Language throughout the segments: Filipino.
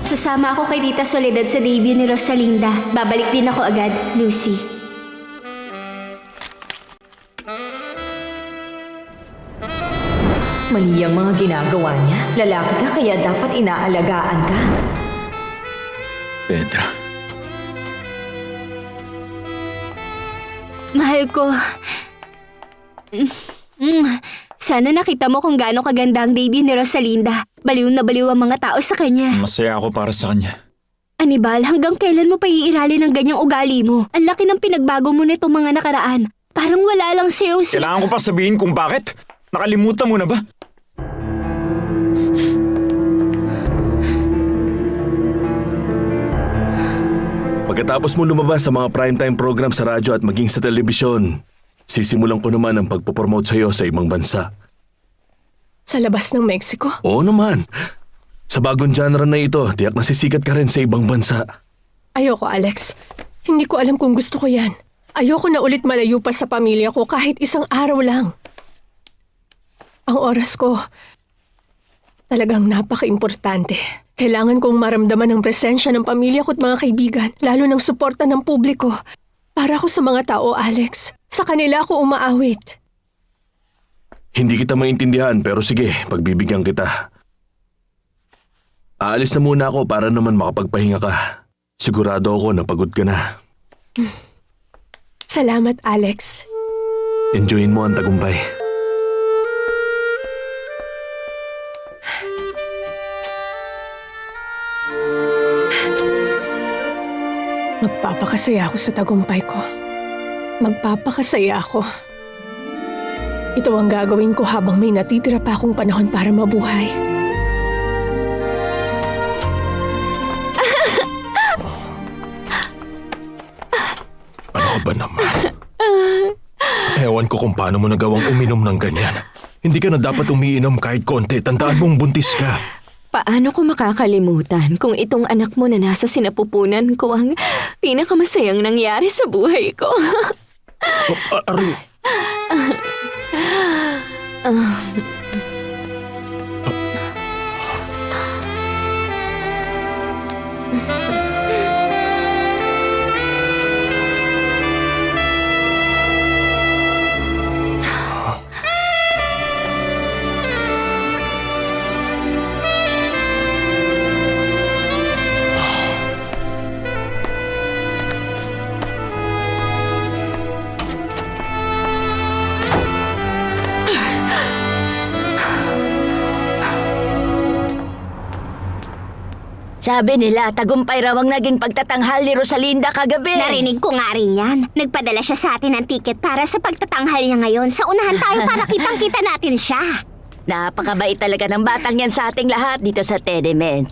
Sasama ako kay Tita Soledad sa debut ni Rosalinda. Babalik din ako agad, Lucy. Mali ang mga ginagawa niya. Lalaki ka kaya dapat inaalagaan ka. Pedra. Mahal ko. Sana nakita mo kung gaano kaganda ang debut ni Rosalinda. Baliw na baliw ang mga tao sa kanya. Masaya ako para sa kanya. Anibal, hanggang kailan mo pa iiralin ang ganyang ugali mo? Ang laki ng pinagbago mo nitong mga nakaraan. Parang wala lang sa'yo Kailangan ko pa sabihin kung bakit? Nakalimutan mo na ba? Pagkatapos mo lumabas sa mga primetime program sa radyo at maging sa telebisyon, sisimulan ko naman ang pagpopromote sa'yo sa ibang bansa. Sa labas ng Mexico? Oo naman. Sa bagong genre na ito, tiyak na sisikat ka rin sa ibang bansa. Ayoko, Alex. Hindi ko alam kung gusto ko yan. Ayoko na ulit malayo pa sa pamilya ko kahit isang araw lang. Ang oras ko, talagang napaka-importante. Kailangan kong maramdaman ang presensya ng pamilya ko at mga kaibigan, lalo ng suporta ng publiko. Para ako sa mga tao, Alex. Sa kanila ako umaawit. Hindi kita maintindihan pero sige, pagbibigyan kita. Aalis na muna ako para naman makapagpahinga ka. Sigurado ako na pagod ka na. Salamat, Alex. Enjoyin mo ang tagumpay. Magpapakasaya ako sa tagumpay ko. Magpapakasaya ako. Ito ang gagawin ko habang may natitira pa akong panahon para mabuhay. Ano ka ba naman? Ewan ko kung paano mo nagawang uminom ng ganyan. Hindi ka na dapat umiinom kahit konti. Tandaan mong buntis ka. Paano ko makakalimutan kung itong anak mo na nasa sinapupunan ko ang pinakamasayang nangyari sa buhay ko? Ari. Sabi nila, tagumpay raw ang naging pagtatanghal ni Rosalinda kagabi. Narinig ko nga rin yan. Nagpadala siya sa atin ng ticket para sa pagtatanghal niya ngayon. Sa unahan tayo para kitang-kita natin siya. Napakabait talaga ng batang yan sa ating lahat dito sa tenement.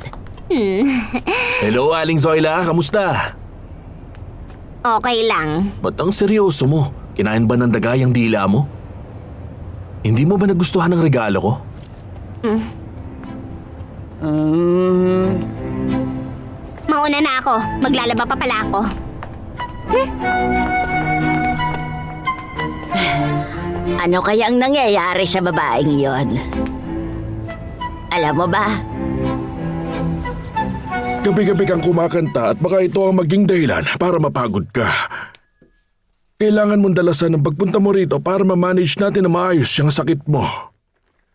Hello, Aling Zoila. Kamusta? Okay lang. Ba't ang seryoso mo? Kinain ba ng daga yung dila mo? Hindi mo ba nagustuhan ng regalo ko? Mauna na ako. Maglalaba pa pala ako. Ano kaya ang nangyayari sa babaeng iyon? Alam mo ba? Gabi-gabi kang kumakanta at baka ito ang maging dahilan para mapagod ka. Kailangan mong dalasan ang pagpunta mo rito para ma-manage natin na maayos yung sakit mo.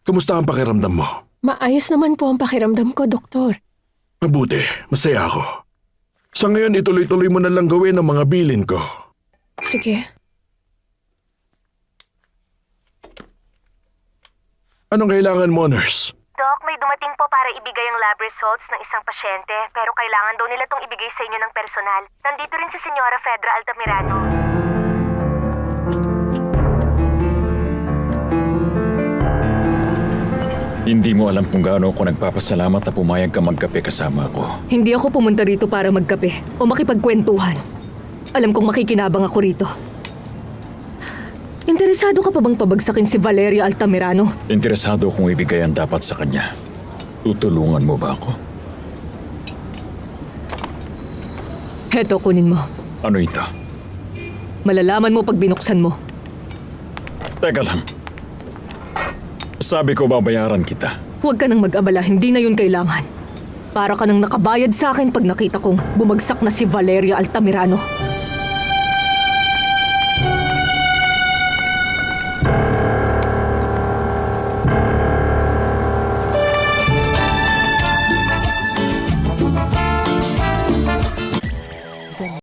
Kamusta ang pakiramdam mo? Maayos naman po ang pakiramdam ko, Doktor. Mabuti, masaya ako. Sa ngayon, ituloy-tuloy mo na lang gawin ang mga bilin ko. Sige. Anong kailangan mo, nurse? Doc, may dumating po para ibigay ang lab results ng isang pasyente, pero kailangan daw nila itong ibigay sa inyo ng personal. Nandito rin si Senyora Fedra Altamirano. Hindi mo alam kung gaano ako nagpapasalamat na pumayag ka magkape kasama ako. Hindi ako pumunta rito para magkape o makipagkwentuhan. Alam kong makikinabang ako rito. Interesado ka pa bang pabagsakin si Valeria Altamirano? Interesado kung ibigay ang dapat sa kanya. Tutulungan mo ba ako? Heto, kunin mo. Ano ito? Malalaman mo pag binuksan mo. Teka lang. Sabi ko babayaran kita. Huwag ka nang mag-abala, hindi na yun kailangan. Para ka nang nakabayad sa akin pag nakita kong bumagsak na si Valeria Altamirano.